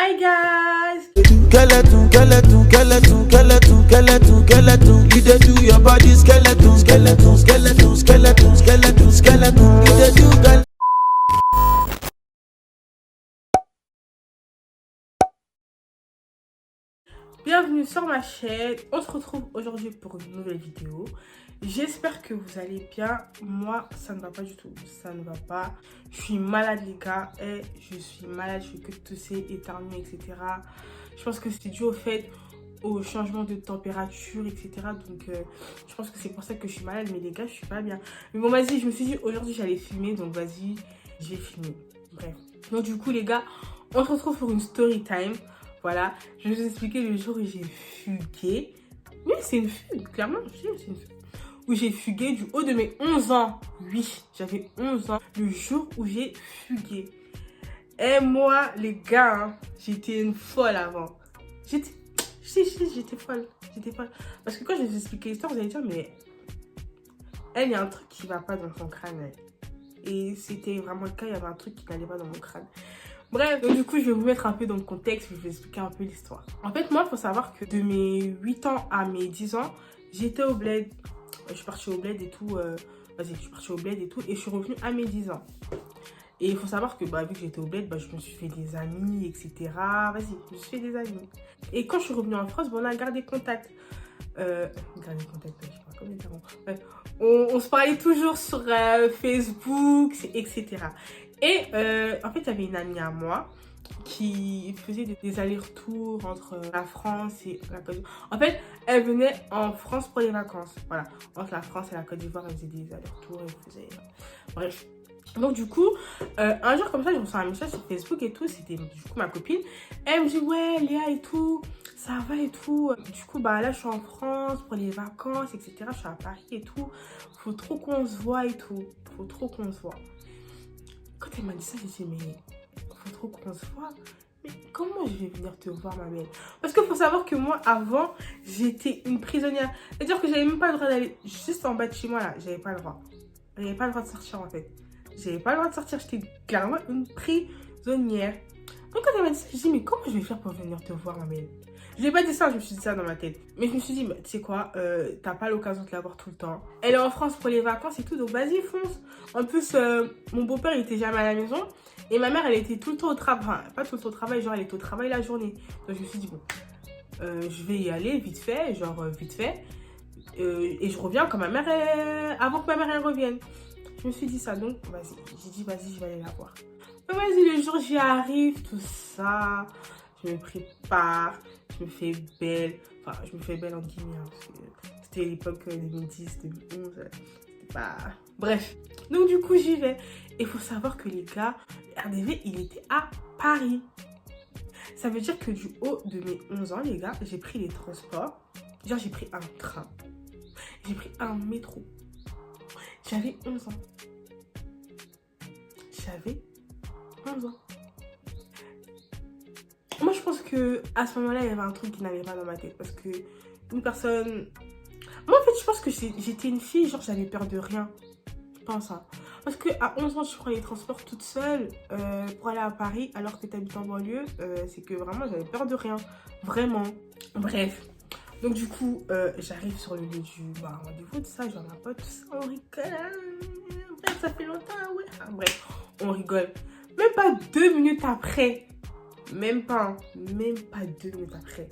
Hi guys! Skeleton, skeleton, skeleton, skeleton, skeleton, skeleton. You dey do your body skeleton, skeleton, skeleton, skeleton, skeleton, skeleton. You dey do skeleton. Bienvenue sur ma chaîne, on se retrouve aujourd'hui pour une nouvelle vidéo. J'espère que vous allez bien. Moi, ça ne va pas du tout, ça ne va pas. Je suis malade les gars, et je suis malade, je fais que tousser, éternuer, etc. Je pense que c'est dû au changement de température, etc. Donc, je pense que c'est pour ça que je suis malade, mais les gars, je suis pas bien. Mais bon, vas-y, je me suis dit aujourd'hui j'allais filmer, donc vas-y, j'ai filmé. Bref. Donc, du coup, les gars, on se retrouve pour une story time. Voilà, je vais vous expliquer le jour où j'ai fugué. Oui, c'est une fugue, clairement, c'est une fugue. Où j'ai fugué du haut de mes 11 ans. Oui, j'avais 11 ans le jour où j'ai fugué. Et moi, les gars, hein, j'étais une folle avant. J'étais folle. J'étais folle. Parce que quand je vais vous expliquer l'histoire, vous allez dire, mais elle, il y a un truc qui va pas dans son crâne. Elle. Et c'était vraiment le cas, il y avait un truc qui n'allait pas dans mon crâne. Bref, donc du coup, je vais vous mettre un peu dans le contexte, je vais vous expliquer un peu l'histoire. En fait, moi, il faut savoir que de mes 8 ans à mes 10 ans, j'étais au bled. Je suis partie au bled et tout. Vas-y, je suis partie au bled et tout. Et je suis revenue à mes 10 ans. Et il faut savoir que, vu que j'étais au bled, je me suis fait des amis, etc. Vas-y, je me suis fait des amis. Et quand je suis revenue en France, on a gardé contact. Gardé contact, je sais pas comment dire. Bref, on se parlait toujours sur Facebook, etc. Et en fait, il y avait une amie à moi qui faisait des allers-retours entre la France et la Côte d'Ivoire. En fait, elle venait en France pour les vacances. Voilà, entre la France et la Côte d'Ivoire, elle faisait des allers-retours, elle faisait... Bref. Donc du coup, un jour comme ça, je reçois un message sur Facebook et tout, c'était du coup ma copine. Elle me dit, ouais Léa et tout, ça va et tout. Du coup, là je suis en France pour les vacances, etc. Je suis à Paris et tout. Faut trop qu'on se voit et tout. Faut trop qu'on se voit. Quand elle m'a dit ça, j'ai dit, mais faut trop qu'on se voit. Mais comment je vais venir te voir, ma belle? Parce qu'il faut savoir que moi, avant, j'étais une prisonnière. C'est-à-dire que j'avais même pas le droit d'aller juste en bas de chez moi, là. J'avais pas le droit. J'avais pas le droit de sortir, en fait. J'avais pas le droit de sortir. J'étais clairement une prisonnière. Donc, quand elle m'a dit ça, j'ai dit, mais comment je vais faire pour venir te voir, ma belle? Je n'ai pas dit ça, je me suis dit ça dans ma tête. Mais je me suis dit, tu sais quoi, t'as pas l'occasion de la voir tout le temps. Elle est en France pour les vacances et tout, donc vas-y, fonce. En plus, mon beau-père, il était jamais à la maison. Et ma mère, elle était tout le temps au travail. Enfin, pas tout le temps au travail, genre elle était au travail la journée. Donc je me suis dit, bon, je vais y aller vite fait, vite fait. Et je reviens quand avant que ma mère, elle revienne. Je me suis dit ça, donc vas-y. J'ai dit, vas-y, je vais aller la voir. Donc vas-y, le jour j'y arrive, tout ça. Je me prépare, je me fais belle. Enfin, je me fais belle en guillemets, hein, parce que c'était l'époque 2010, 2011. C'était pas... Bref. Donc du coup, j'y vais. Et il faut savoir que les gars, RDV, il était à Paris. Ça veut dire que du haut de mes 11 ans, les gars, j'ai pris les transports. Genre, j'ai pris un train. J'ai pris un métro. J'avais 11 ans. J'avais 11 ans. Moi, je pense que à ce moment-là, il y avait un truc qui n'allait pas dans ma tête. Parce que une personne... Moi, en fait, je pense que j'étais une fille, genre, j'avais peur de rien. Je pense, hein. Parce qu'à 11 ans, je prends les transports toute seule pour aller à Paris, alors que tu habites en banlieue. C'est que vraiment, j'avais peur de rien. Vraiment. Bref. Donc, du coup, j'arrive sur le lieu du rendez-vous, tout ça, je vois ma pote, tout ça, on rigole. Bref, ça fait longtemps, ouais. Enfin, bref, on rigole. Même pas 2 minutes après, même pas 2 minutes après,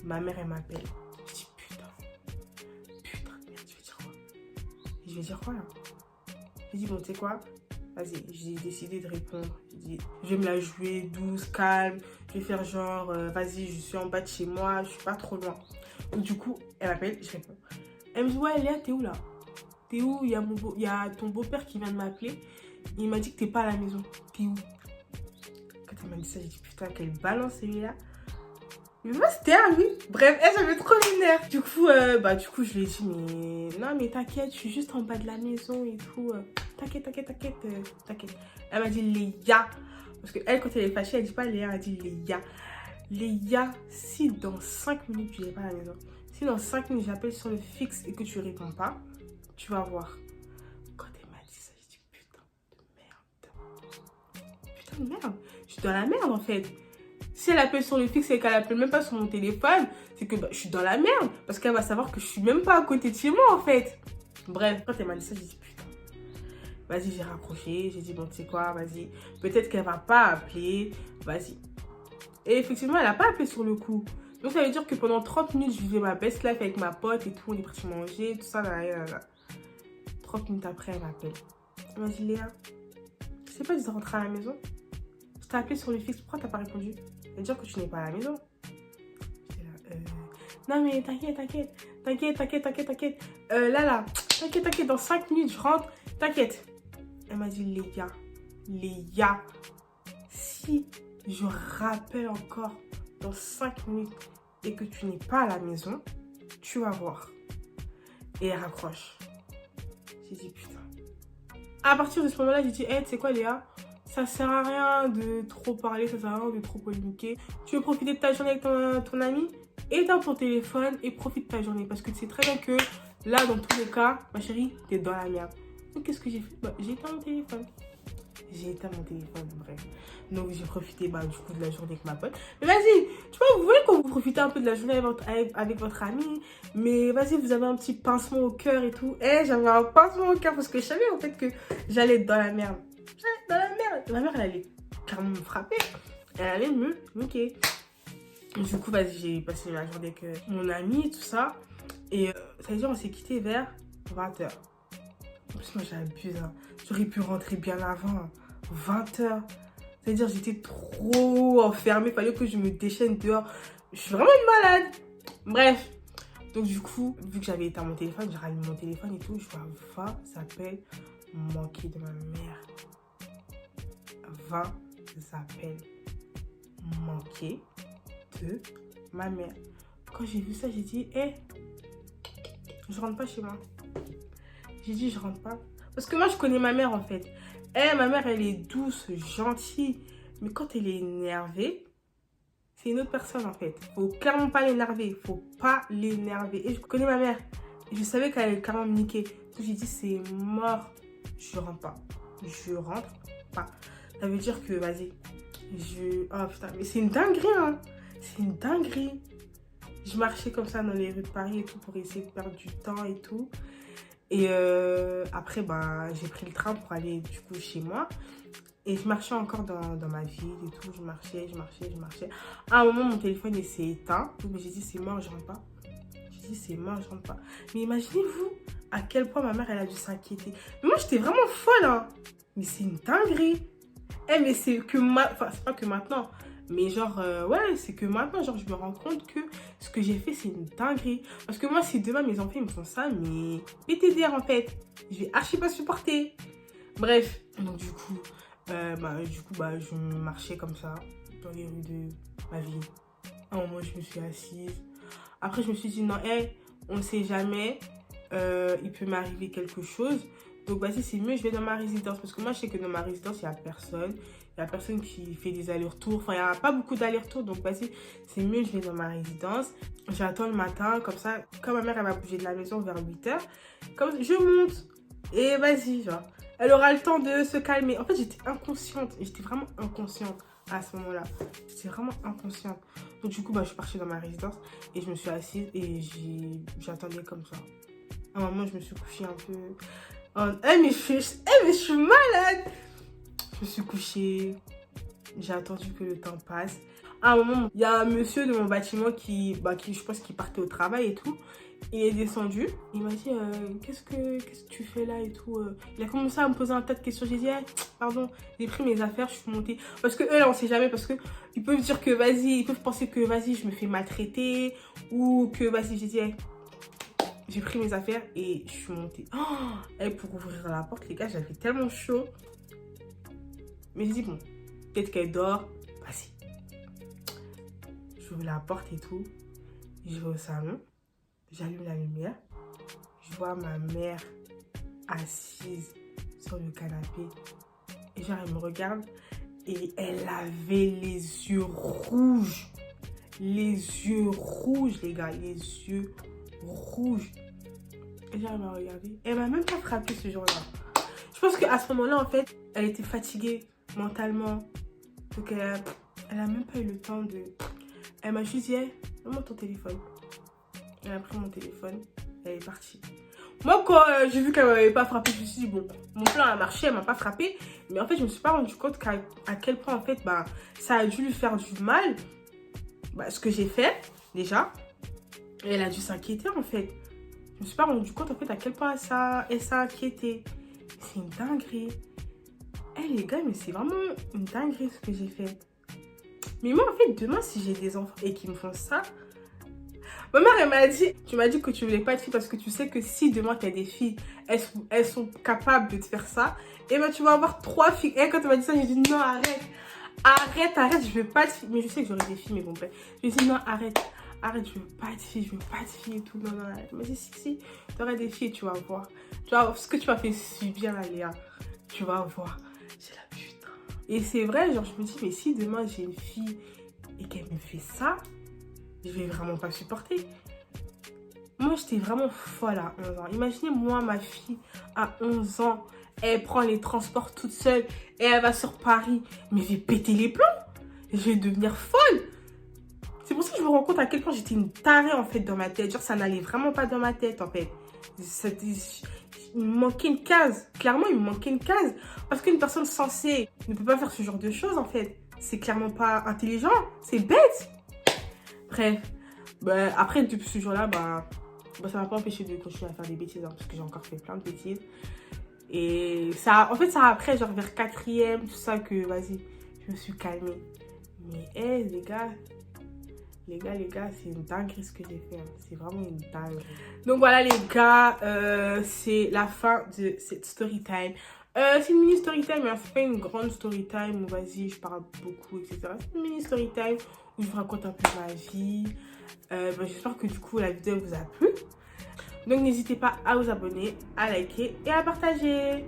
ma mère, elle m'appelle. Je dis, putain, merde, je vais dire quoi? Je vais dire quoi, là? J'ai dit, bon, tu sais quoi? Vas-y, j'ai décidé de répondre. J'ai dit, je vais me la jouer douce, calme. Je vais faire genre, vas-y, je suis en bas de chez moi, je suis pas trop loin. Donc, du coup, elle m'appelle, je réponds. Elle me dit, ouais, Léa, t'es où là? T'es où? Il y a ton beau-père qui vient de m'appeler. Il m'a dit que t'es pas à la maison. T'es où? Quand elle m'a dit ça, j'ai dit, putain, quelle balance celui-là. Mais moi, c'était à lui. Bref, elle, ça fait trop lunaire. Du coup, je lui ai dit, mais non, mais t'inquiète, je suis juste en bas de la maison et tout. T'inquiète. Elle m'a dit Léa. Parce qu'elle, quand elle est fâchée, elle dit pas Léa, elle dit Léa. Léa, si dans 5 minutes, tu n'es pas à la maison, si dans 5 minutes, j'appelle sur le fixe et que tu réponds pas, tu vas voir. Quand elle m'a dit ça, j'ai dit putain de merde. Je suis dans la merde, en fait. Si elle appelle sur le fixe et qu'elle appelle même pas sur mon téléphone, c'est que je suis dans la merde. Parce qu'elle va savoir que je suis même pas à côté de chez moi, en fait. Bref, quand elle m'a dit ça, j'ai dit putain. Vas-y, j'ai raccroché. J'ai dit bon, tu sais quoi, vas-y. Peut-être qu'elle va pas appeler. Vas-y. Et effectivement, elle a pas appelé sur le coup. Donc ça veut dire que pendant 30 minutes, je vivais ma best life avec ma pote et tout. On est parti manger, tout ça, là. 30 minutes après, elle m'appelle. Elle m'a dit Léa, je sais pas, tu dois rentrer à la maison. Je t'ai appelé sur le fixe, pourquoi t'as pas répondu? Elle veut dire que tu n'es pas à la maison. J'étais là, non mais t'inquiète. T'inquiète, dans 5 minutes, je rentre, t'inquiète. Elle m'a dit Léa, si je rappelle encore dans 5 minutes et que tu n'es pas à la maison, tu vas voir. Et elle raccroche. J'ai dit putain. À partir de ce moment-là, j'ai dit, hey, tu sais quoi Léa, ça sert à rien de trop parler, ça sert à rien de trop polémiquer. Tu veux profiter de ta journée avec ton ami? Éteins ton téléphone et profite de ta journée. Parce que tu sais très bien que là, dans tous les cas, ma chérie, t'es dans la merde. Donc qu'est-ce que j'ai fait? J'ai éteint mon téléphone. Bref. Donc j'ai profité du coup de la journée avec ma pote. Mais vas-y, tu vois, vous voyez quand vous profitez un peu de la journée avec votre ami, mais vas-y, vous avez un petit pincement au cœur et tout. J'avais un pincement au cœur parce que je savais en fait que j'allais être dans la merde. Ma mère, elle allait carrément me frapper. Elle allait me niquer. Du coup, vas-y, j'ai passé la journée avec mon ami et tout ça. Et ça veut dire, on s'est quitté vers 20h. En plus, moi, j'abuse. J'aurais pu rentrer bien avant. 20h. C'est-à-dire, j'étais trop enfermée. Il fallait que je me déchaîne dehors. Je suis vraiment une malade. Bref. Donc, du coup, vu que j'avais éteint mon téléphone, j'ai rallumé mon téléphone et tout. Je vois 20 s'appelle manquer de ma mère. 20 s'appelle manquer de ma mère. Quand j'ai vu ça, j'ai dit, je rentre pas chez moi. J'ai dit, je rentre pas. Parce que moi, je connais ma mère, en fait. Ma mère, elle est douce, gentille. Mais quand elle est énervée, c'est une autre personne, en fait. Faut clairement pas l'énerver. Et je connais ma mère. Et je savais qu'elle allait carrément me niquer. Donc, j'ai dit, c'est mort. Je rentre pas. Ça veut dire que, vas-y. Oh, putain. Mais c'est une dinguerie, hein. C'est une dinguerie. Je marchais comme ça dans les rues de Paris et tout pour essayer de perdre du temps et tout. Et après, j'ai pris le train pour aller du coup chez moi. Et je marchais encore dans ma ville et tout. Je marchais. À un moment, mon téléphone s'est éteint. Donc j'ai dit, c'est mort, je rentre pas. Mais imaginez-vous à quel point ma mère, elle a dû s'inquiéter. Mais moi, j'étais vraiment folle, hein. Mais c'est une dinguerie. Mais c'est que enfin, c'est pas que maintenant. Mais genre, c'est que maintenant, genre, je me rends compte que ce que j'ai fait, c'est une dinguerie. Parce que moi, si demain, mes enfants, ils me font ça, mais PTDR, en fait. Je vais archi pas supporter. Bref. Donc, du coup, je marchais comme ça, dans les rues de ma ville. À un moment, je me suis assise. Après, je me suis dit, non, on ne sait jamais. Il peut m'arriver quelque chose. Donc, vas-y, c'est mieux, je vais dans ma résidence. Parce que moi, je sais que dans ma résidence, il n'y a personne. Il n'y a personne qui fait des allers-retours. Enfin, il n'y a pas beaucoup d'allers-retours. Donc, vas-y, c'est mieux, je vais dans ma résidence. J'attends le matin, comme ça. Quand ma mère, elle va bouger de la maison vers 8h, comme je monte. Et vas-y, genre. Elle aura le temps de se calmer. En fait, j'étais inconsciente. J'étais vraiment inconsciente à ce moment-là. J'étais vraiment inconsciente. Donc, du coup, je suis partie dans ma résidence. Et je me suis assise et j'attendais comme ça. À un moment, je me suis couchée un peu... mais je suis malade. Je me suis couchée, j'ai attendu que le temps passe. À un moment, il y a un monsieur de mon bâtiment qui je pense qu'il partait au travail et tout. Il est descendu, il m'a dit qu'est-ce que tu fais là et tout. Il a commencé à me poser un tas de questions. J'ai dit pardon, j'ai pris mes affaires, je suis montée. Parce que eux là, on sait jamais, parce que ils peuvent dire que vas-y, ils peuvent penser que vas-y, je me fais maltraiter ou que vas-y, j'ai dit j'ai pris mes affaires et je suis montée. Pour ouvrir la porte, les gars, j'avais tellement chaud. Mais j'ai dit, bon, peut-être qu'elle dort. Vas-y. J'ouvre la porte et tout. Je vais au salon. J'allume la lumière. Je vois ma mère assise sur le canapé. Et genre, elle me regarde. Et elle avait les yeux rouges. Les yeux rouges, les gars. Les yeux rouges. Et genre, elle m'a regardé. Elle m'a même pas frappé ce jour-là. Je pense qu'à ce moment-là, en fait, elle était fatiguée mentalement. Donc, Elle a même pas eu le temps de... Elle m'a juste dit, hey, donne-moi ton téléphone. Elle a pris mon téléphone, elle est partie. Moi, quand j'ai vu qu'elle m'avait pas frappé, je me suis dit, bon, mon plan a marché, elle m'a pas frappé. Mais en fait, je me suis pas rendu compte à quel point, en fait, bah, ça a dû lui faire du mal. Bah, ce que j'ai fait, déjà. Et elle a dû s'inquiéter, en fait. Je me suis pas rendu compte, en fait, à quel point elle s'est inquiétée. C'est une dinguerie. Eh, les gars, mais c'est vraiment une dinguerie, ce que j'ai fait. Mais moi, en fait, demain, si j'ai des enfants et qu'ils me font ça... Ma mère, elle m'a dit, tu m'as dit que tu voulais pas de filles parce que tu sais que si demain tu as des filles, elles sont capables de te faire ça. Et ben tu vas avoir 3 filles. Et quand elle m'a dit ça, j'ai dit non, arrête. Arrête, je veux pas de filles. Mais je sais que j'aurai des filles, mais bon, bref. Je lui ai dit non, arrête, je veux pas de filles, et tout. Non, arrête. Elle m'a dit si, tu auras des filles, tu vas voir. Tu vas voir ce que tu vas faire subir, Léa. Tu vas voir. J'ai la putain. Et c'est vrai, genre, je me dis, mais si demain j'ai une fille et qu'elle me fait ça, je vais vraiment pas supporter. Moi, j'étais vraiment folle à 11 ans. Imaginez, moi, ma fille, à 11 ans, elle prend les transports toute seule et elle va sur Paris. Mais je vais péter les plombs. Je vais devenir folle. C'est pour ça que je me rends compte à quel point j'étais une tarée, en fait, dans ma tête. Genre, ça n'allait vraiment pas dans ma tête, en fait. Il me manquait une case. Clairement, il me manquait une case. Parce qu'une personne censée ne peut pas faire ce genre de choses, en fait. C'est clairement pas intelligent. C'est bête. Bref, bah, après depuis ce jour-là, ça m'a pas empêché de continuer à faire des bêtises, hein, parce que j'ai encore fait plein de bêtises. Et ça, en fait, ça après, genre vers 4e, tout ça, que vas-y, je me suis calmée. Mais hey, les gars, c'est une dinguerie ce que j'ai fait. Hein. C'est vraiment une dinguerie. Donc voilà les gars, c'est la fin de cette story time. C'est une mini story time, mais c'est pas une grande story time où vas-y, je parle beaucoup, etc. C'est une mini story time où je vous raconte un peu ma vie. J'espère que du coup la vidéo vous a plu. Donc n'hésitez pas à vous abonner, à liker et à partager.